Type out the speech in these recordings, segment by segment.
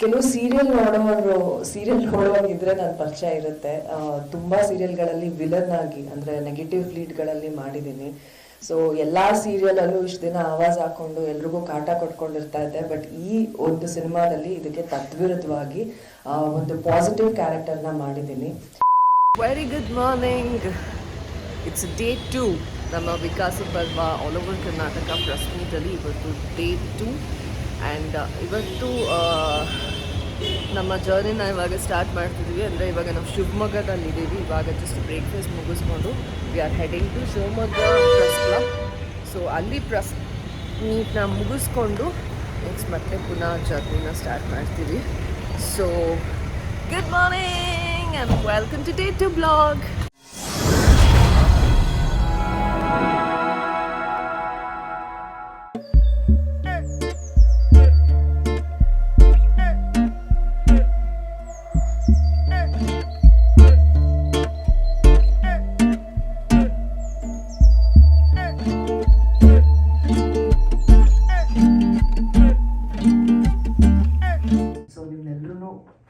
ಕೆಲವು ಸೀರಿಯಲ್ ನೋಡುವಾಗಿದ್ರೆ ನನ್ನ ಪರಿಚಯ ಇರುತ್ತೆ. ತುಂಬಾ ಸೀರಿಯಲ್ಗಳಲ್ಲಿ ವಿಲನ್ ಆಗಿ ಅಂದ್ರೆ ನೆಗೆಟಿವ್ ಲೀಡ್ಗಳಲ್ಲಿ ಮಾಡಿದ್ದೀನಿ. ಸೊ ಎಲ್ಲಾ ಸೀರಿಯಲಲ್ಲೂ ಇಷ್ಟು ದಿನ ಆವಾಜ್ ಹಾಕೊಂಡು ಎಲ್ರಿಗೂ ಕಾಟ ಕೊಟ್ಕೊಂಡಿರ್ತಾ ಇದ್ದೆ. ಬಟ್ ಈ ಒಂದು ಸಿನಿಮಾದಲ್ಲಿ ಇದಕ್ಕೆ ತದ್ವಿರುದ್ಧವಾಗಿ ಒಂದು ಪಾಸಿಟಿವ್ ಕ್ಯಾರೆಕ್ಟರ್ನ ಮಾಡಿದ್ದೀನಿ. Very good morning. It's day 2 ನಮ್ಮ ವಿಕಾಸ ಪರ್ವ ಆಲ್ ಓವರ್ ಕರ್ನಾಟಕ ಪ್ರೆಸ್ ಮೀಟಲ್ಲಿ ಇವತ್ತು ಡೇ 2 ಆ್ಯಂಡ್ ಇವತ್ತು ನಮ್ಮ ಜರ್ನಿನ ಇವಾಗ ಸ್ಟಾರ್ಟ್ ಮಾಡ್ತಿದ್ದೀವಿ. ಅಂದರೆ ಇವಾಗ ನಾವು ಶಿವಮೊಗ್ಗದಲ್ಲಿದ್ದೀವಿ. ಇವಾಗ ಜಸ್ಟ್ ಬ್ರೇಕ್ಫಾಸ್ಟ್ ಮುಗಿಸ್ಕೊಂಡು we are heading to Shivamogga press club. So ಅಲ್ಲಿ ಪ್ರೆಸ್ ಮೀಟ್ನ ಮುಗಿಸ್ಕೊಂಡು ನೆಕ್ಸ್ಟ್ ಮತ್ತೆ ಪುನಃ ಜರ್ನಿನ ಸ್ಟಾರ್ಟ್ ಮಾಡ್ತೀವಿ. So good morning and welcome to day 2 blog.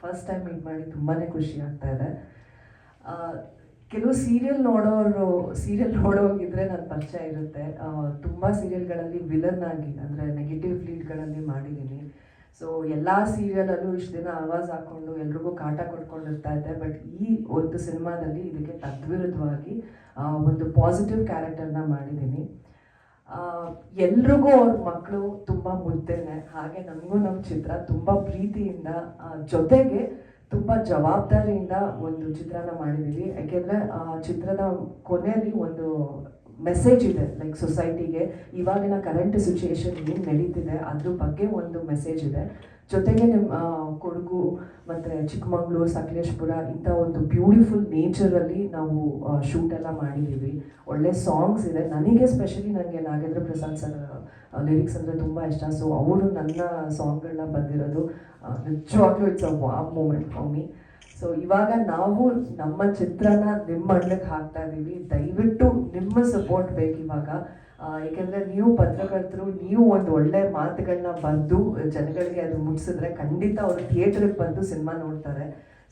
First time meet ಮಾಡಿ ತುಂಬಾ ಖುಷಿ ಆಗ್ತಾ ಇದೆ. ಕೆಲವು ಸೀರಿಯಲ್ ನೋಡೋಗಿದ್ರೆ ನನ್ನ ಪರಿಚಯ ಇರುತ್ತೆ. ತುಂಬ ಸೀರಿಯಲ್ಗಳಲ್ಲಿ ವಿಲನ್ ಆಗಿ ಅಂದರೆ ನೆಗೆಟಿವ್ ಲೀಡ್ಗಳಲ್ಲಿ ಮಾಡಿದ್ದೀನಿ. ಸೊ ಎಲ್ಲ ಸೀರಿಯಲಲ್ಲೂ ಇಷ್ಟು ದಿನ ಆವಾಜ್ ಹಾಕೊಂಡು ಎಲ್ರಿಗೂ ಕಾಟ ಕೊಟ್ಕೊಂಡಿರ್ತಾ ಇದ್ದೆ. ಬಟ್ ಈ ಒಂದು ಸಿನಿಮಾದಲ್ಲಿ ಇದಕ್ಕೆ ತದ್ವಿರುದ್ಧವಾಗಿ ಒಂದು ಪಾಸಿಟಿವ್ ಕ್ಯಾರೆಕ್ಟರ್ನ ಮಾಡಿದ್ದೀನಿ. ಎಲ್ರಿಗೂ ಅವ್ರ ಮಕ್ಕಳು ತುಂಬ ಮುದ್ದೇನೆ, ಹಾಗೆ ನಮಗೂ ನಮ್ಮ ಚಿತ್ರ ತುಂಬ ಪ್ರೀತಿಯಿಂದ ಜೊತೆಗೆ ತುಂಬ ಜವಾಬ್ದಾರಿಯಿಂದ ಒಂದು ಚಿತ್ರನ ಮಾಡಿದ್ದೀವಿ. ಯಾಕೆಂದರೆ ಚಿತ್ರದ ಕೊನೆಯಲ್ಲಿ ಒಂದು ಮೆಸೇಜ್ ಇದೆ, ಲೈಕ್ ಸೊಸೈಟಿಗೆ ಇವಾಗಿನ ಕರೆಂಟ್ ಸಿಚುಯೇಷನ್ ಏನು ನಡೀತಿದೆ ಅದ್ರ ಬಗ್ಗೆ ಒಂದು ಮೆಸೇಜ್ ಇದೆ. ಜೊತೆಗೆ ನಿಮ್ಮ ಕೊಡಗು ಮತ್ತು ಚಿಕ್ಕಮಗಳೂರು, ಸಕಲೇಶ್ಪುರ ಇಂಥ ಒಂದು ಬ್ಯೂಟಿಫುಲ್ ನೇಚರಲ್ಲಿ ನಾವು ಶೂಟ್ ಎಲ್ಲ ಮಾಡಿದ್ದೀವಿ. ಒಳ್ಳೆ ಸಾಂಗ್ಸ್ ಇದೆ. ನನಗೆ ಸ್ಪೆಷಲಿ ನನಗೆ ನಾಗೇಂದ್ರ ಪ್ರಸಾದ್ ಸರ್ ಲಿರಿಕ್ಸ್ ಅಂದರೆ ತುಂಬ ಇಷ್ಟ. ಸೊ ಅವರು ನನ್ನ ಸಾಂಗ್ಗಳನ್ನ ಬಂದಿರೋದು ನಿಜವಾಗ್ಲೂ it's a wow moment for me. So ಇವಾಗ ನಾವು ನಮ್ಮ ಚಿತ್ರನ ನಿಮ್ಮ ಮಡ್ಲಿಕ್ಕೆ ಹಾಕ್ತಾ ಇದ್ದೀವಿ. ದಯವಿಟ್ಟು ನಿಮ್ಮ ಸಪೋರ್ಟ್ ಬೇಕು ಇವಾಗ. ಏಕೆಂದರೆ ನೀವು ಪತ್ರಕರ್ತರು, ನೀವು ಒಂದು ಒಳ್ಳೆ ಮಾತುಗಳನ್ನ ಬರೆದು ಜನಗಳಿಗೆ ಅದು ಮುಟ್ಟಿಸಿದ್ರೆ ಖಂಡಿತ ಅವರು ಥಿಯೇಟ್ರಿಗೆ ಬಂದು ಸಿನಿಮಾ ನೋಡ್ತಾರೆ.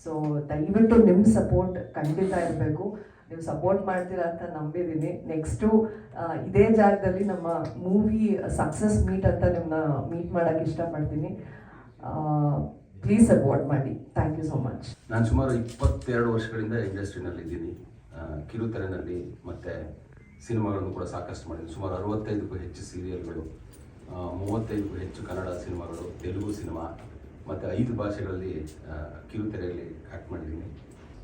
ಸೊ ದಯವಿಟ್ಟು ನಿಮ್ಮ ಸಪೋರ್ಟ್ ಖಂಡಿತ ಇರಬೇಕು. ನೀವು ಸಪೋರ್ಟ್ ಮಾಡ್ತೀರಾ ಅಂತ ನಂಬಿದ್ದೀನಿ. ನೆಕ್ಸ್ಟು ಇದೇ ಜಾಗದಲ್ಲಿ ನಮ್ಮ ಮೂವಿ ಸಕ್ಸಸ್ ಮೀಟ್ ಅಂತ ನಿಮ್ಮನ್ನ ಮೀಟ್ ಮಾಡೋಕ್ಕೆ ಇಷ್ಟಪಡ್ತೀನಿ. ಪ್ಲೀಸ್ ಸಪೋರ್ಟ್ ಮಾಡಿ. Thank you so much. ನಾನು ಸುಮಾರು 22 ವರ್ಷಗಳಿಂದ ಇಂಡಸ್ಟ್ರಿನಲ್ಲಿ ಇದ್ದೀನಿ. ಕಿರುತೆರೆನಲ್ಲಿ ಮತ್ತು ಸಿನಿಮಾಗಳನ್ನು ಕೂಡ ಸಾಕಷ್ಟು ಮಾಡಿದ್ದೀನಿ. ಸುಮಾರು 65ಕ್ಕೂ ಹೆಚ್ಚು ಸೀರಿಯಲ್ಗಳು, 35ಕ್ಕೂ ಹೆಚ್ಚು ಕನ್ನಡ ಸಿನಿಮಾಗಳು, ತೆಲುಗು ಸಿನಿಮಾ ಮತ್ತು 5 ಭಾಷೆಗಳಲ್ಲಿ ಕಿರುತೆರೆಯಲ್ಲಿ ಆ್ಯಕ್ಟ್ ಮಾಡಿದ್ದೀನಿ.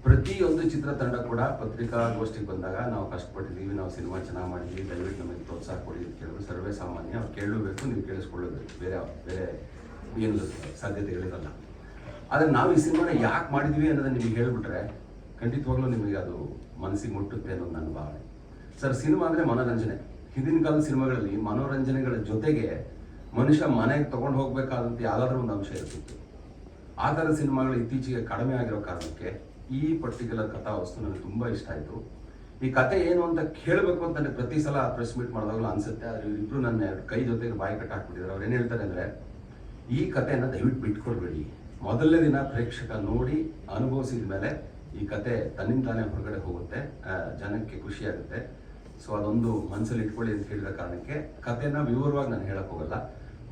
ಪ್ರತಿಯೊಂದು ಚಿತ್ರತಂಡ ಕೂಡ ಪತ್ರಿಕಾಗೋಷ್ಠಿಗೆ ಬಂದಾಗ ನಾವು ಕಷ್ಟಪಟ್ಟಿದ್ದೀವಿ, ನಾವು ಸಿನಿಮಾ ಚೆನ್ನಾಗಿ ಮಾಡಿದ್ದೀವಿ, ದಯವಿಟ್ಟು ನಮಗೆ ಪ್ರೋತ್ಸಾಹ ಕೊಡಿ ಅಂತ ಕೇಳಿದ್ರು. ಸರ್ವೇ ಸಾಮಾನ್ಯ, ಅವ್ರು ಕೇಳಬೇಕು, ನೀವು ಕೇಳಿಸ್ಕೊಳ್ಳಬೇಕು, ಬೇರೆ ಏನು ಸಾಧ್ಯತೆಗಳಿರಲ್ಲ. ಆದರೆ ನಾವು ಈ ಸಿನಿಮಾನ ಯಾಕೆ ಮಾಡಿದ್ವಿ ಅನ್ನೋದನ್ನು ನಿಮಗೆ ಹೇಳಿಬಿಟ್ರೆ ಖಂಡಿತವಾಗ್ಲೂ ನಿಮಗೆ ಅದು ಮನಸ್ಸಿಗೆ ಮುಟ್ಟುತ್ತೆ ಅನ್ನೋದು ನನ್ನ ಭಾವನೆ. ಸರ್, ಸಿನಿಮಾ ಅಂದರೆ ಮನೋರಂಜನೆ. ಹಿಂದಿನ ಕಾಲದ ಸಿನಿಮಾಗಳಲ್ಲಿ ಮನೋರಂಜನೆಗಳ ಜೊತೆಗೆ ಮನುಷ್ಯ ಮನೆಗೆ ತೊಗೊಂಡು ಹೋಗಬೇಕಾದಂಥ ಯಾವುದಾದ್ರೂ ಒಂದು ಅಂಶ ಇರ್ತಿತ್ತು. ಆ ಥರದ ಸಿನಿಮಾಗಳು ಇತ್ತೀಚೆಗೆ ಕಡಿಮೆ ಆಗಿರೋ ಕಾರಣಕ್ಕೆ ಈ ಪರ್ಟಿಕ್ಯುಲರ್ ಕಥಾ ವಸ್ತು ನನಗೆ ತುಂಬ ಇಷ್ಟ ಆಯಿತು. ಈ ಕತೆ ಏನು ಅಂತ ಕೇಳಬೇಕು ಅಂತ ನನಗೆ ಪ್ರತಿ ಸಲ ಪ್ರೆಸ್ ಮೀಟ್ ಮಾಡಿದಾಗಲೂ ಅನಿಸುತ್ತೆ. ಆದರೆ ಇಬ್ಬರು ನನ್ನ ಕೈ ಜೊತೆಗೆ ಬಾಯಿ ಕಟ್ಟಿ ಹಾಕ್ಬಿಟ್ಟಿದ್ದಾರೆ. ಅವ್ರು ಏನು ಹೇಳ್ತಾರೆ ಅಂದರೆ, ಈ ಕಥೆಯನ್ನು ದಯವಿಟ್ಟು ಬಿಟ್ಕೊಡ್ಬೇಡಿ, ಮೊದಲನೇ ದಿನ ಪ್ರೇಕ್ಷಕ ನೋಡಿ ಅನುಭವಿಸಿದ ಮೇಲೆ ಈ ಕತೆ ತನ್ನಿಂದ ತಾನೇ ಹೊರಗಡೆ ಹೋಗುತ್ತೆ, ಜನಕ್ಕೆ ಖುಷಿಯಾಗುತ್ತೆ. ಸೊ ಅದೊಂದು ಮನಸ್ಸಲ್ಲಿ ಇಟ್ಕೊಳ್ಳಿ ಅಂತ ಹೇಳಿದ ಕಾರಣಕ್ಕೆ ಕಥೆನ ವಿವರವಾಗಿ ನಾನು ಹೇಳಕ್ಕೆ ಹೋಗಲ್ಲ.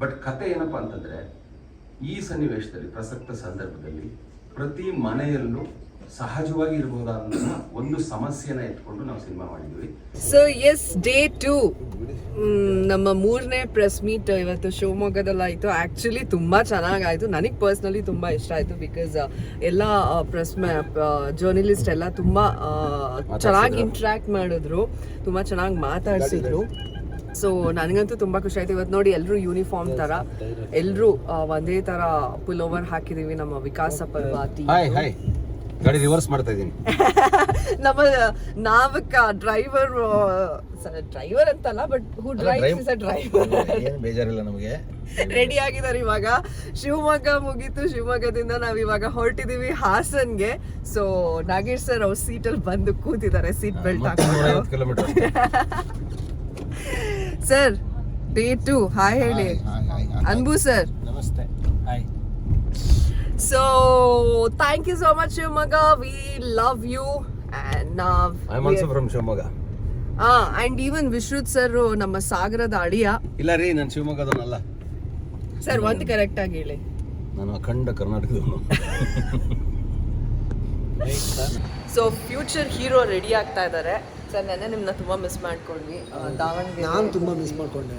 ಬಟ್ ಕತೆ ಏನಪ್ಪ ಅಂತಂದರೆ, ಈ ಸನ್ನಿವೇಶದಲ್ಲಿ ಪ್ರಸಕ್ತ ಸಂದರ್ಭದಲ್ಲಿ ಪ್ರತಿ ಮನೆಯಲ್ಲೂ ಸಹಜವಾಗಿ ಇರಬಹುದಾದಂತಹ ಒಂದು ಸಮಸ್ಯೆನ ಎತ್ಕೊಂಡು ನಾವು ಸಿನಿಮಾ ಮಾಡಿದ್ವಿ. ಸೊ ಎಸ್, ಡೇ 2 ನಮ್ಮ 3ನೇ ಪ್ರೆಸ್ ಮೀಟ್ ಇವತ್ತು ಶಿವಮೊಗ್ಗದಲ್ಲಾಯಿತು. ಆ್ಯಕ್ಚುಲಿ ತುಂಬ ಚೆನ್ನಾಗಾಯಿತು. ನನಗೆ ಪರ್ಸ್ನಲಿ ತುಂಬ ಇಷ್ಟ ಆಯಿತು. ಬಿಕಾಸ್ ಎಲ್ಲ ಪ್ರೆಸ್ ಜರ್ನಲಿಸ್ಟ್ ಎಲ್ಲ ತುಂಬ ಚೆನ್ನಾಗಿ ಇಂಟ್ರ್ಯಾಕ್ಟ್ ಮಾಡಿದ್ರು, ತುಂಬ ಚೆನ್ನಾಗಿ ಮಾತಾಡಿಸಿದ್ರು. ಸೊ ನನಗಂತೂ ತುಂಬ ಖುಷಿ ಆಯಿತು. ಇವತ್ತು ನೋಡಿ ಎಲ್ಲರೂ ಯೂನಿಫಾರ್ಮ್ ಥರ ಎಲ್ಲರೂ ಒಂದೇ ಥರ ಪುಲ್ ಓವರ್ ಹಾಕಿದ್ದೀವಿ. ನಮ್ಮ ವಿಕಾಸ ಪರ್ವ ಗಾಡಿ ರಿವರ್ಸ್ ಮಾಡ್ತಾ ಇದ್ದೀನಿ. ನಮ್ಮ ನಾವಕ ಡ್ರೈವರ್ ಅಂತಲ್ಲ, but who drives is a driver. ಬೇಜಾರಿಲ್ಲ ನಮಗೆ. ರೆಡಿ ಆಗಿದ್ದಾರೆ. ಇವಾಗ ಶಿವಮೊಗ್ಗ ಮುಗೀತು. ಶಿವಮೊಗ್ಗದಿಂದ ನಾವು ಇವಾಗ ಹೊರಟಿದೀವಿ ಹಾಸನ್ಗೆ. ಸೊ ನಾಗೇಶ್ ಸರ್ ಅವ್ರ ಸೀಟಲ್ಲಿ ಬಂದು ಕೂತಿದ್ದಾರೆ, ಸೀಟ್ ಬೆಲ್ಟ್ ಹಾಕೊಂಡು. ಸರ್, ಡೇ 2 ಹಾಯ್ ಹೇಳಿ. ಅನ್ಬು ಸರ್ ನಮಸ್ತೆ. Hi. So thank you so much, Shivamoga. We love you. And now I am also from Shivamogga. and even Vishrut sir ನಮ್ಮ ಸಾಗರದ ಅಳಿಯ. ಇಲ್ಲ ರೀ, ನಾನು ಶಿವಮೊಗ್ಗದವನಲ್ಲ ಸರ್ ಒಂದು ಕರೆಕ್ಟ್ ಆಗಿ ಹೇಳಿ. ನಾನು ಅಖಂಡ ಕರ್ನಾಟಕದವನು. ಸೊ ಫ್ಯೂಚರ್ ಹೀರೋ ರೆಡಿ ಆಗ್ತಾ ಇದ್ದಾರೆ ಸರ್. ನೆನ್ನೆ ನಿಮ್ಮನ್ನ ತುಂಬ ಮಿಸ್ ಮಾಡ್ಕೊಂಡ್ವಿ ದಾವಣಗೆರೆ. ನಾನು ತುಂಬ ಮಿಸ್ ಮಾಡ್ಕೊಂಡೆ.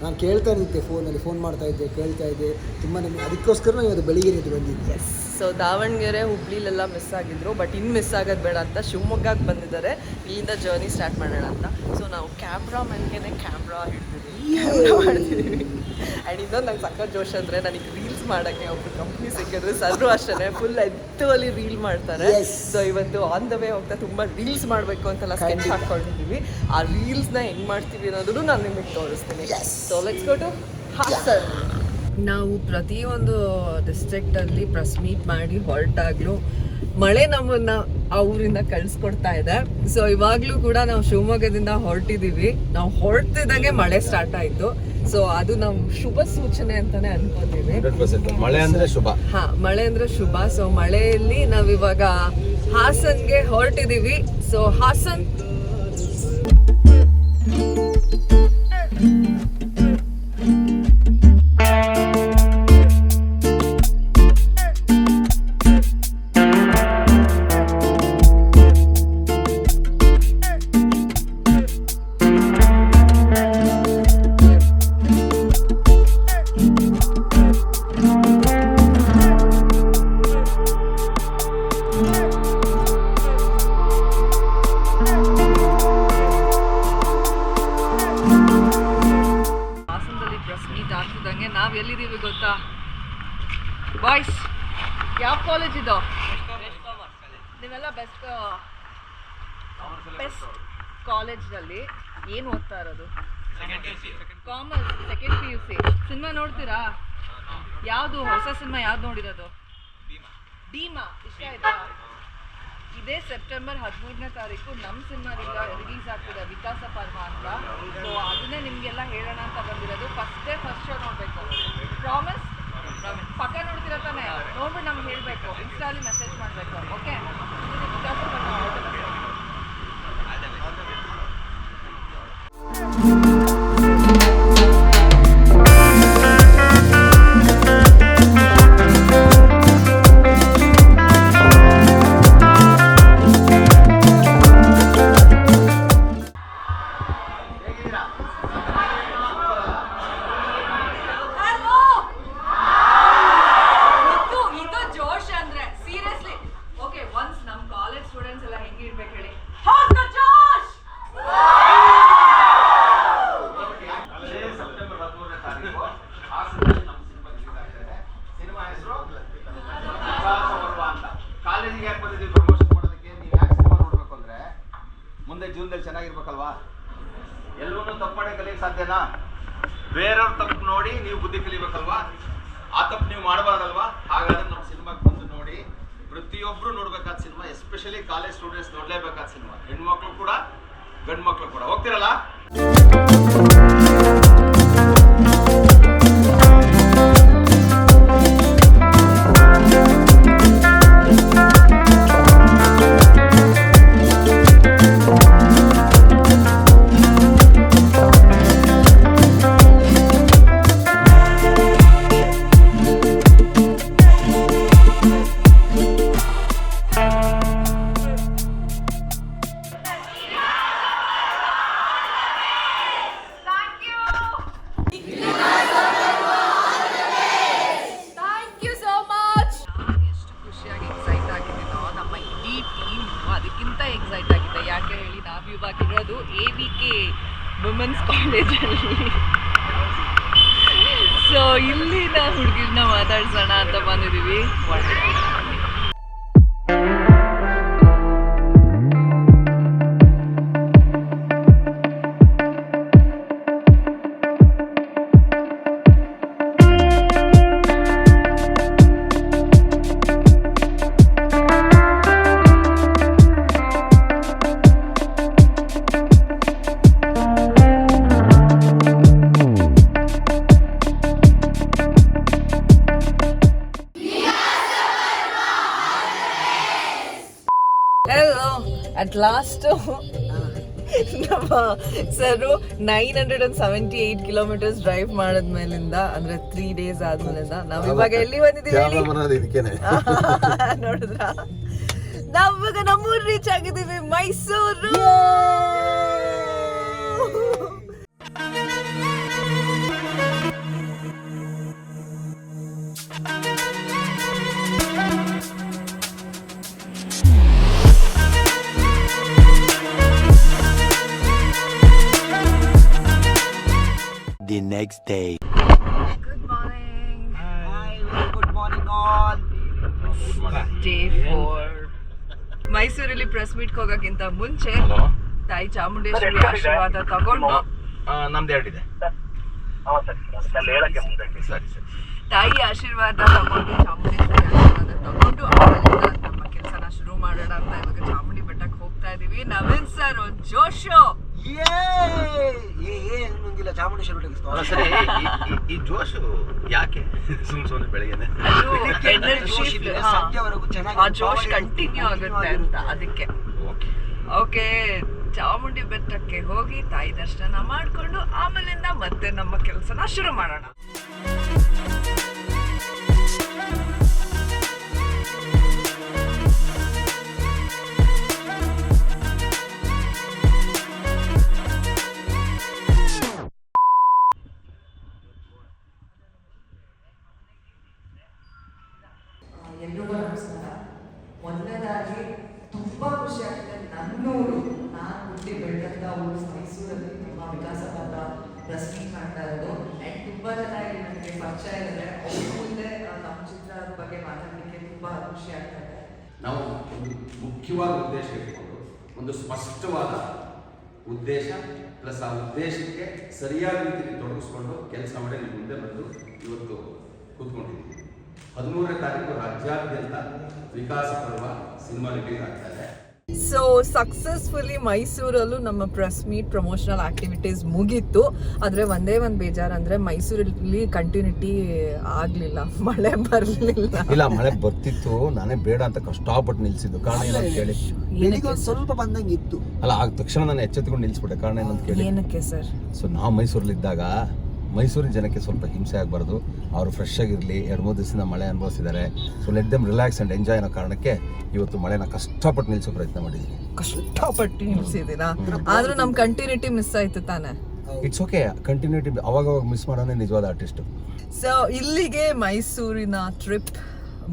ನಾನು ಕೇಳ್ತಾ ಇದ್ದೆ, ಫೋನ್ ಮಾಡ್ತಾ ಇದ್ದೆ, ಕೇಳ್ತಾ ಇದ್ದೆ ತುಂಬ. ಅದಕ್ಕೋಸ್ಕರ ನಾವು ಇವತ್ತು ಬೆಳಿಗ್ಗೆ ಬಂದಿದ್ದೆ. ಸೊ ದಾವಣಗೆರೆ ಹುಬ್ಳಿಲೆಲ್ಲ ಮಿಸ್ ಆಗಿದ್ರು, ಬಟ್ ಇನ್ನು ಮಿಸ್ ಆಗೋದು ಬೇಡ ಅಂತ ಶಿವಮೊಗ್ಗಕ್ಕೆ ಬಂದಿದ್ದಾರೆ. ಇಲ್ಲಿಂದ ಜರ್ನಿ ಸ್ಟಾರ್ಟ್ ಮಾಡೋಣ ಅಂತ. ಸೊ ನಾವು ಕ್ಯಾಮ್ರಾ ಮನ್ಗೆನೆ ಕ್ಯಾಮ್ರಾ ಮಾಡ್ತಿದ್ದೀವಿ. ಆ್ಯಂಡ್ ಇನ್ನೊಂದು ನಂಗೆ ಸಕ್ಕ ಜೋಶ್ ಅಂದರೆ ನನಗೆ ರೀಲ್ಸ್ ಮಾಡೋಕ್ಕೆ ಒಬ್ರು ಕಂಪ್ನಿ ಸಿಕ್ಕಿದ್ರು. ಸರ್ರು ಅಷ್ಟೇ ಫುಲ್ ಎತ್ತುವಲ್ಲಿ ರೀಲ್ ಮಾಡ್ತಾರೆ. ಸೊ ಇವತ್ತು ಆನ್ ದ ವೇ ಹೋಗ್ತಾ ತುಂಬ ರೀಲ್ಸ್ ಮಾಡಬೇಕು ಅಂತೆಲ್ಲ ಸ್ಕೆಚ್ ಹಾಕ್ಕೊಂಡಿದ್ದೀವಿ. ಆ ರೀಲ್ಸ್ನ ಹೆಂಗೆ ಮಾಡ್ತೀವಿ ಅನ್ನೋದನ್ನು ನಾನು ನಿಮಗೆ ತೋರಿಸ್ತೀನಿ. So let's go to Hassan. ನಾವು ಪ್ರತಿಯೊಂದು ಡಿಸ್ಟ್ರಿಕ್ಟಲ್ಲಿ ಪ್ರೆಸ್ ಮೀಟ್ ಮಾಡಿ ಹೊರಟಾಗ್ಲೂ ಮಳೆ ನಮ್ಮನ್ನು ಆ ಊರಿಂದ ಕಳಿಸ್ಕೊಡ್ತಾ ಇದೆ. ಸೊ ಇವಾಗಲೂ ಕೂಡ ನಾವು ಶಿವಮೊಗ್ಗದಿಂದ ಹೊರಟಿದ್ದೀವಿ. ನಾವು ಹೊರಟಿದ್ದಂಗೆ ಮಳೆ ಸ್ಟಾರ್ಟ್ ಆಯಿತು. ಸೊ ಅದು ನಾವು ಶುಭ ಸೂಚನೆ ಅಂತಾನೆ ಅನ್ಕೋತೀವಿ. ಮಳೆ ಅಂದ್ರೆ ಶುಭ. ಮಳೆ ಅಂದ್ರೆ ಶುಭ. ಸೊ ಮಳೆಯಲ್ಲಿ ನಾವಿವಾಗ ಹಾಸನ್ಗೆ ಹೊರಟಿದ್ದೀವಿ. ಸೊ ಹಾಸನ್ ನಾವು ಎಲ್ಲಿದ್ದೀವಿ ಗೊತ್ತಾ ಬಾಯ್ಸ್? ಯಾವ ಕಾಲೇಜ್ ಇದು? ನೀವೆಲ್ಲ ಬೆಸ್ಟ್ ಕಾಲೇಜ್ನಲ್ಲಿ ಏನು ಓದ್ತಾ ಇರೋದು? Commerce, second PUC. ಸಿನಿಮಾ ನೋಡ್ತೀರಾ? ಯಾವುದು ಹೊಸ ಸಿನಿಮಾ ಯಾವ್ದು ನೋಡಿರೋದು? ಭೀಮಾ ಇಷ್ಟ ಆಯ್ತಾ? ಇದೇ ಸೆಪ್ಟೆಂಬರ್ 13ನೇ ತಾರೀಕು ನಮ್ಮ ಸಿನಿಮಾ ರಿಲೀಸ್ ಆಗ್ತಿದೆ, ವಿಕಾಸ ಪರ್ವ ಅಂತ. ಸೊ ಅದನ್ನೇ ನಿಮಗೆಲ್ಲ ಹೇಳೋಣ ಅಂತ ಬಂದಿರೋದು. ಫಸ್ಟ್ ಶೋ ನೋಡಬೇಕು. ಪ್ರಾಮಿಸ್? ಪಕ್ಕ ನೋಡ್ತಿರೋ ತಾನೆ? ನೋಡ್ಬಿಟ್ಟು ನಮ್ಗೆ ಹೇಳಬೇಕು, ಇನ್ಸ್ಟಾಲಿ ಮೆಸೇಜ್ ಮಾಡಬೇಕು. ಓಕೆ? ವಿಕಾಸ ಪರ್ವ. ಜೀವನದಲ್ಲಿ ಚೆನ್ನಾಗಿರ್ಬೇಕಲ್ವಾ? ಎಲ್ಲರೂ ತಪ್ಪು ಮಾಡಿ ಕಲಿಯಕ್ಕೆ ಸಾಧ್ಯನಾ? ಬೇರೆಯವ್ರ ತಪ್ಪು ನೋಡಿ ನೀವು ಬುದ್ಧಿ ಕಲಿಬೇಕಲ್ವಾ? ಆ ತಪ್ಪು ನೀವು ಮಾಡಬಾರ್ದಲ್ವಾ? ಹಾಗಾದ್ರೆ ನಮ್ಮ ಸಿನಿಮಾಗೆ ಬಂದು ನೋಡಿ. ಪ್ರತಿಯೊಬ್ಬರು ನೋಡ್ಬೇಕಾದ ಸಿನಿಮಾ, ಎಸ್ಪೆಷಲಿ ಕಾಲೇಜ್ ಸ್ಟೂಡೆಂಟ್ಸ್ ನೋಡಲೇಬೇಕಾದ ಸಿನಿಮಾ. ಹೆಣ್ಮಕ್ಳು ಕೂಡ ಗಂಡು ಮಕ್ಳು ಕೂಡ. ಹೋಗ್ತಿರಲ್ಲ? ಎಕ್ಸೈಟ್ ಆಗಿದೆ. ಯಾಕೆ ಹೇಳಿ, ನಾವು ಇವಾಗಿರೋದು AVK ವುಮೆನ್ಸ್ ಕಾಲೇಜಲ್ಲಿ. ಸೊ ಇಲ್ಲಿನ ಹುಡುಗಿರನ್ನ ಮಾತಾಡ್ಸೋಣ ಅಂತ ಬಂದಿದ್ದೀವಿ. Hello. At last, ನಮ್ಮ ಸರ್ 978 ಕಿಲೋಮೀಟರ್ಸ್ ಡ್ರೈವ್ ಮಾಡಿದ್ಮೇಲಿಂದ ಅಂದ್ರೆ 3 days ಆದ್ಮೇಲಿಂದ ನಾವ್ ಇವಾಗ ಎಲ್ಲಿ ಬಂದಿದ್ದೀವಿ ನೋಡಿದ್ರ ನಾವಾಗ ನಮ್ಮೂರು ರೀಚ್ ಆಗಿದ್ದೀವಿ, Mysuru. The next day. Good morning. Hi, very good morning all. Day 4. ಮೈಸೂರಲ್ಲಿ ಪ್ರೆಸ್ ಮೀಟ್ ಹೋಗಕ್ಕಿಂತ ಮುಂಚೆ ತಾಯಿ ಚಾಮುಂಡೇಶ್ವರಿ ಆಶೀರ್ವಾದ ತಗೊಂಡು ನಮ್ದು ಎರಡಿದೆ. ಸರಿ ಸರಿ. ತಾಯಿ ಆಶೀರ್ವಾದ ತಗೊಂಡು ಚಾಮುಂಡೇಶ್ವರಿ ಆಶೀರ್ವಾದ ತಗೊಂಡು ಆಮೇಲಿಂದ ನಮ್ಮ ಕೆಲಸನ ಶುರು ಮಾಡೋಣ ಅಂತ ಇವಾಗ ಚಾಮುಂಡಿ ಬೆಟ್ಟಕ್ಕೆ ಹೋಗ್ತಾ ಇದೀವಿ. ನವೀನ್ ಸರ್ ಜೋಶು. ಏನಿಲ್ಲ ಚಾಮುಂಡೇಶ್ವರಿ ಅಲ್ಲ ಸರಿ, ಈ ಜೋಶು ಯಾಕೆ ಸುಮ್ಮನೆ ಬೆಳಗ್ಗೆನೆ ಸಂಜೆವರೆಗೂ ಚೆನ್ನಾಗಿ ಆ ಜೋಶ್ ಕಂಟಿನ್ಯೂ ಆಗುತ್ತೆ ಅಂತ ಅದಕ್ಕೆ. ಓಕೆ, ಚಾಮುಂಡಿ ಬೆಟ್ಟಕ್ಕೆ ಹೋಗಿ ತಾಯಿ ದರ್ಶನ ಮಾಡ್ಕೊಂಡು ಆಮೇಲಿಂದ ಮತ್ತೆ ನಮ್ಮ ಕೆಲಸನ ಶುರು ಮಾಡೋಣ. ಎಲ್ರಿಗೂ ನಮಸ್ಕಾರ. ಮೊದಲನೇದಾಗಿ ತುಂಬ ಖುಷಿ ಆಗ್ತದೆ. ನನ್ನೂರು, ನಾನು ಹುಟ್ಟಿ ಬೆಳೆದಂಥ ಊರು ಮೈಸೂರಲ್ಲಿ ತುಂಬ ವಿಕಾಸ ಪರ್ವ ಪ್ರೆಸ್ ಮೀಟ್ ಮಾಡ್ತಾ ಇರೋದು. ಆ್ಯಂಡ್ ತುಂಬ ಜನ ಇಲ್ಲಿ ನನಗೆ ಪರಿಚಯ ಇದ್ದಾರೆ. ಅವ್ರ ಮುಂದೆ ನಮ್ಮ ಚಿತ್ರದ ಬಗ್ಗೆ ಮಾತಾಡಲಿಕ್ಕೆ ತುಂಬ ಖುಷಿ ಆಗ್ತದೆ. ನಾವು ಒಂದು ಮುಖ್ಯವಾದ ಉದ್ದೇಶ ಇಟ್ಕೊಂಡು ಒಂದು ಸ್ಪಷ್ಟವಾದ ಉದ್ದೇಶ ಪ್ಲಸ್ ಆ ಉದ್ದೇಶಕ್ಕೆ ಸರಿಯಾದ ರೀತಿಯಲ್ಲಿ ತೊಡಗಿಸ್ಕೊಂಡು ಕೆಲಸ ಮಾಡಿ ನಿಮ್ಮ ಮುಂದೆ ಬಂದು ಇವತ್ತು ಕೂತ್ಕೊಂಡಿದ್ದೀವಿ. 13ನೇ ತಾರೀಕು ರಾಜ್ಯಾದ್ಯಂತ ವಿಕಾಸ ಪರ್ವ ಸಿನಿಮಾ ರಿಲೀಸ್ ಆಗ್ತಾ ಇದೆ. ಸೊ ಸಕ್ಸಸ್ಫುಲಿ ಮೈಸೂರಲ್ಲೂ ನಮ್ಮ ಪ್ರೆಸ್ ಮೀಟ್ ಪ್ರಮೋಷನಲ್ ಆಕ್ಟಿವಿಟೀಸ್ ಮುಗೀತು. ಆದರೆ ಒಂದೇ ಒಂದು ಬೇಜಾರು ಅಂದರೆ ಮೈಸೂರಲ್ಲಿ ಕಂಟಿನ್ಯೂಟಿ ಆಗಲಿಲ್ಲ, ಮಳೆ ಬರಲಿಲ್ಲ. ಇಲ್ಲ, ಮಳೆ ಬರ್ತಿತ್ತು, ನಾನೇ ಬೇಡ ಅಂತ ಕಷ್ಟಪಟ್ಟು ನಿಲ್ಸಿದ್ದು. ಕಾರಣ ಏನಂತ ಕೇಳಿ, ಬೆಳಿಗ್ಗೆ ಸ್ವಲ್ಪ ಬಂದಂಗೆ ಇತ್ತು. ಅಲ್ಲ ಆಗ ತಕ್ಷಣ ನಾನು ಎಚ್ಚೆತ್ಕೊಂಡು ನಿಲ್ಸ್ಬಿಟ್ಟೆ. ಕಾರಣ ಏನಂತ ಕೇಳಿ, ಏನಕ್ಕೆ ಸರ್? ಸೊ ನಾವು ಮೈಸೂರಲ್ಲಿದ್ದಾಗ ಮೈಸೂರಿನ ಜನಕ್ಕೆ ಸ್ವಲ್ಪ ಹಿಂಸೆ ಆಗಬಾರ್ದು, ಅವರು ಫ್ರೆಶ್ ಆಗಿರಲಿ. 2-3 ದಿವಸದಿಂದ ಮಳೆ ಅನುಭವಿಸಿದ್ದಾರೆ. So let them relax and enjoy ಅನ್ನೋ ಕಾರಣಕ್ಕೆ ಇವತ್ತು ಮಳೆನ ಕಷ್ಟಪಟ್ಟು ನಿಲ್ಲಿಸೋ ಪ್ರಯತ್ನ ಮಾಡಿದ್ದೀವಿ. ಕಷ್ಟಪಟ್ಟು ನಿಲ್ಸಿದ್ದೀರಾ, ಆದರೂ ನಮ್ಮ ಕಂಟಿನ್ಯೂಟಿ ಮಿಸ್ ಆಯ್ತು ತಾನೆ. ಇಟ್ಸ್ ಓಕೆ, ಕಂಟಿನ್ಯೂಟಿ ಅವಾಗ ಮಿಸ್ ಮಾಡೋನೇ ನಿಜವಾದ ಆರ್ಟಿಸ್ಟ್. ಸೊ ಇಲ್ಲಿಗೆ ಮೈಸೂರಿನ ಟ್ರಿಪ್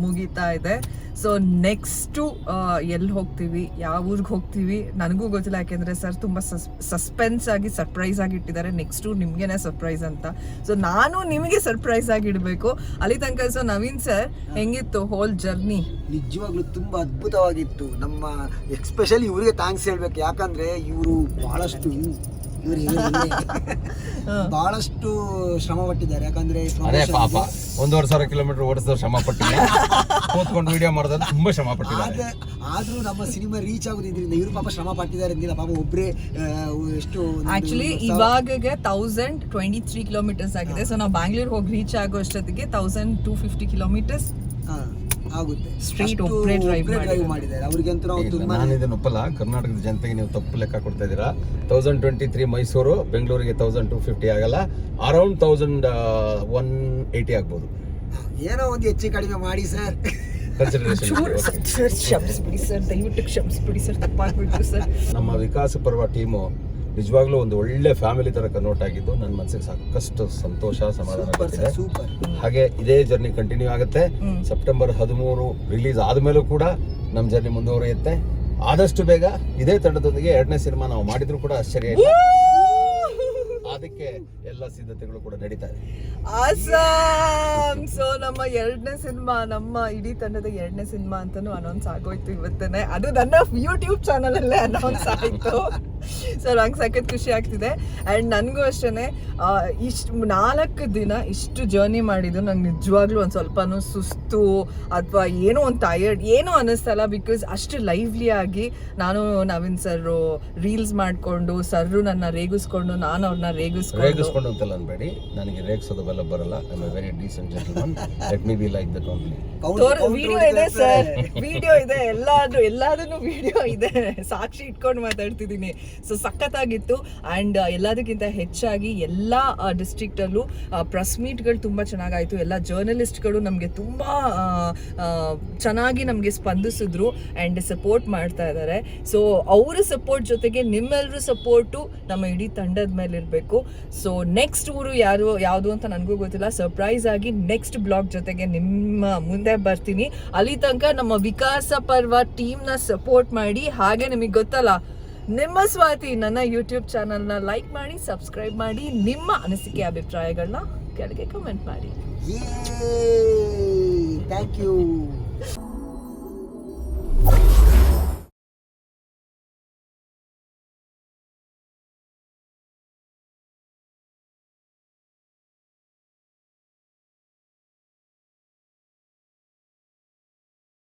ಮುಗೀತಾ ಇದೆ. ಸೊ ನೆಕ್ಸ್ಟು ಎಲ್ಲಿ ಹೋಗ್ತೀವಿ, ಯಾವ ಊರಿಗೆ ಹೋಗ್ತೀವಿ ನನಗೂ ಗೊತ್ತಿಲ್ಲ. ಯಾಕೆಂದರೆ ಸರ್ ತುಂಬ ಸಸ್ಪೆನ್ಸ್ ಆಗಿ ಸರ್ಪ್ರೈಸ್ ಆಗಿ ಇಟ್ಟಿದ್ದಾರೆ. ನೆಕ್ಸ್ಟು ನಿಮಗೇನೆ ಸರ್ಪ್ರೈಸ್ ಅಂತ. ಸೊ ನಾನು ನಿಮಗೆ ಸರ್ಪ್ರೈಸ್ ಆಗಿ ಇಡಬೇಕು ಅಲ್ಲಿ ತನಕ. ಸೊ ನವೀನ್ ಸರ್, ಹೆಂಗಿತ್ತು ಹೋಲ್ ಜರ್ನಿ? ನಿಜವಾಗ್ಲೂ ತುಂಬ ಅದ್ಭುತವಾಗಿತ್ತು. ನಮ್ಮ ಎಕ್ಸ್ಪೆಷಲಿ ಇವರಿಗೆ ಥ್ಯಾಂಕ್ಸ್ ಹೇಳ್ಬೇಕು. ಯಾಕಂದ್ರೆ ಇವರು ಬಹಳಷ್ಟು ಶ್ರಮ ಪಟ್ಟಿದ್ದಾರೆ. ಯಾಕಂದ್ರೆ ಅದೇ ಪಾಪ 1,500 ಕಿಲೋಮೀಟರ್ ಓಡಿಸಿದವ್ರು ಶ್ರಮ ಪಟ್ಟಿಲ್ಲ, ಕೂತ್ಕೊಂಡು ವಿಡಿಯೋ ಮಾಡೋದು ತುಂಬಾ ಶ್ರಮ ಪಟ್ಟಿದ್ದಾರೆ. ಆದ್ರೂ ನಮ್ಮ ಸಿನಿಮಾ ರೀಚ್ ಆಗೋದ್ರಿಂದ ಇವರು ಪಾಪ ಶ್ರಮ ಪಟ್ಟಿದ್ದಾರೆ ಅಂದಿಲ್ಲ. ಪಾಪ ಒಬ್ಬರೇ ಎಷ್ಟು ಆಕ್ಚುಲಿ ಇವಾಗಗೆ 1023 ಕಿಲೋಮೀಟರ್ಸ್ ಆಗಿದೆ. ಸೊ ನಾವು ಬ್ಯಾಂಗ್ಳೂರ್ ಹೋಗಿ ರೀಚ್ ಆಗೋ ಅಷ್ಟೊತ್ತಿಗೆ 1250 ಕಿಲೋಮೀಟರ್ಸ್ ಆಗುತ್ತೆ. ಸ್ಟ್ರೀಟ್ ಒಬ್ಬರೇ ಡ್ರೈವ್ ಮಾಡಿದ್ದಾರೆ. ಅವ್ರಿಗಂತೂ ನಾವು ತುಂಬಾ ನಾನು ಇದನ್ನ ಒಪ್ಪಲ್ಲ. ಕರ್ನಾಟಕದ ಜನತೆಗೆ ನೀವು ತಪ್ಪು ಲೆಕ್ಕ ಕೊಡ್ತಾ ಇದ್ದೀರಾ. 1023 ಮೈಸೂರು, ಬೆಂಗಳೂರಿಗೆ 1250 ಆಗಲ್ಲ, ಅರೌಂಡ್ 1180 ಆಗ್ಬೋದು. ಏನೋ ಒಂದು ಹೆಚ್ಚು ಕಡಿಮೆ ಮಾಡಿ ಸರ್. ಸರ್ ಕ್ಷಮಿಸ್ಬಿಡಿ ಸರ್, ದಯವಿಟ್ಟು ಕ್ಷಮಿಸ್ಬಿಡಿ ಸರ್, ತಪ್ಪಾಗ್ಬಿಟ್ಟು ಸರ್. ನಮ್ಮ ವಿಕಾಸ ಪರ್ವ ಟೀಮು ನಿಜವಾಗ್ಲೂ ಒಂದು ಒಳ್ಳೆ ಫ್ಯಾಮಿಲಿ ತರ ಕನ್ವರ್ಟ್ ಆಗಿದ್ದು ನನ್ನ ಮನಸ್ಸಿಗೆ ಸಾಕಷ್ಟು ಸಂತೋಷ, ಸಮಾಧಾನ ಕೊಟ್ಟಿದೆ. ಹಾಗೆ ಇದೇ ಜರ್ನಿ ಕಂಟಿನ್ಯೂ ಆಗುತ್ತೆ. ಸೆಪ್ಟೆಂಬರ್ 13 ರಿಲೀಸ್ ಆದ್ಮೇಲೂ ಕೂಡ ನಮ್ಮ ಜರ್ನಿ ಮುಂದುವರಿಯುತ್ತೆ. ಆದಷ್ಟು ಬೇಗ ಇದೇ ತಂಡದೊಂದಿಗೆ 2ನೇ ಸಿನಿಮಾ ನಾವು ಮಾಡಿದ್ರು ಕೂಡ ಆಶ್ಚರ್ಯ ಇಲ್ಲ. ಅದಕ್ಕೆ ಎಲ್ಲ ಸಿದ್ಧತೆಗಳು ಕೂಡ ನಡೀತಾ ಇದೆ. ಆಸಮ್. ಸೊ ನಮ್ಮ 2ನೇ ಸಿನಿಮಾ, ನಮ್ಮ ಇಡೀ ತಂಡದ 2ನೇ ಸಿನಿಮಾ ಅಂತಾನು ಅನೌನ್ಸ್ ಆಗೋಯ್ತು ಇವತ್ತೇನೆ. ಅದು ನನ್ನ ಯೂಟ್ಯೂಬ್ ಚಾನಲ್ ಅಲ್ಲೇ ಅನೌನ್ಸ್ ಆಯಿತು. ಸೊ ನಂಗೆ ಸಖತ್ ಖುಷಿ ಆಗ್ತಿದೆ. ಆ್ಯಂಡ್ ನನಗೂ ಅಷ್ಟೇ ಇಷ್ಟು 4 ದಿನ ಇಷ್ಟು ಜರ್ನಿ ಮಾಡಿದ್ದು ನಂಗೆ ನಿಜವಾಗ್ಲೂ ಒಂದು ಸ್ವಲ್ಪನೂ ಸುಸ್ತು ಅಥವಾ ಏನೋ ಒಂದು ಟಯರ್ಡ್ ಏನೋ ಅನ್ನಿಸ್ತಲ್ಲ. ಬಿಕಾಸ್ ಅಷ್ಟು ಲೈವ್ಲಿ ಆಗಿ ನಾನು ನವೀನ್ ಸರ್ ರೀಲ್ಸ್ ಮಾಡಿಕೊಂಡು, ಸರ್ರು ನನ್ನ ರೇಗಿಸ್ಕೊಂಡು, ನಾನು ಅವ್ರನ್ನ ರೇಗಿಸ್ಕೊಂಡು ಅಂತೆಲ್ಲ ಅನ್ಬೇಡಿ, ನನಗೆ ರೇಗಿಸೋದು ಬೆಲ್ಲ ಬರಲ್ಲ. I am A very decent gentleman, let me be like that only. Video ಇದೆ ಸರ್, ವಿಡಿಯೋ ಇದೆ, ಎಲ್ಲದನ್ನು ವಿಡಿಯೋ ಇದೆ, ಸಾಕ್ಷಿ ಇಟ್ಕೊಂಡು ಮಾತಾಡ್ತಿದ್ದೀನಿ. ಸೊ ಸಖತ್ತಾಗಿತ್ತು. ಆ್ಯಂಡ್ ಎಲ್ಲದಕ್ಕಿಂತ ಹೆಚ್ಚಾಗಿ ಎಲ್ಲ ಡಿಸ್ಟ್ರಿಕ್ಟಲ್ಲೂ ಪ್ರೆಸ್ ಮೀಟ್ಗಳು ತುಂಬ ಚೆನ್ನಾಗಾಯಿತು. ಎಲ್ಲ ಜರ್ನಲಿಸ್ಟ್ಗಳು ನಮಗೆ ತುಂಬ ಚೆನ್ನಾಗಿ ನಮಗೆ ಸ್ಪಂದಿಸಿದ್ರು ಆ್ಯಂಡ್ ಸಪೋರ್ಟ್ ಮಾಡ್ತಾ ಇದ್ದಾರೆ. ಸೊ ಅವರ ಸಪೋರ್ಟ್ ಜೊತೆಗೆ ನಿಮ್ಮೆಲ್ಲರ ಸಪೋರ್ಟು ನಮ್ಮ ಇಡೀ ತಂಡದ ಮೇಲೆ ಇರಬೇಕು. ಸೊ ನೆಕ್ಸ್ಟ್ ಊರು ಯಾವುದು ಅಂತ ನನಗೂ ಗೊತ್ತಿಲ್ಲ. ಸರ್ಪ್ರೈಸ್ ಆಗಿ ನೆಕ್ಸ್ಟ್ ಬ್ಲಾಗ್ ಜೊತೆಗೆ ನಿಮ್ಮ ಮುಂದೆ ಬರ್ತೀನಿ. ಅಲ್ಲಿ ತನಕ ನಮ್ಮ ವಿಕಾಸ ಪರ್ವ ಟೀಮ್ನ ಸಪೋರ್ಟ್ ಮಾಡಿ. ಹಾಗೆ ನಿಮಗೆ ಗೊತ್ತಲ್ಲ, ನಿಮ್ಮ ಸ್ವಾತಿ ನನ್ನ ಯೂಟ್ಯೂಬ್ ಚಾನಲ್ನ ಲೈಕ್ ಮಾಡಿ, ಸಬ್ಸ್ಕ್ರೈಬ್ ಮಾಡಿ, ನಿಮ್ಮ ಅನಿಸಿಕೆ ಅಭಿಪ್ರಾಯಗಳನ್ನ ಕೆಳಗೆ ಕಮೆಂಟ್ ಮಾಡಿ. Thank you.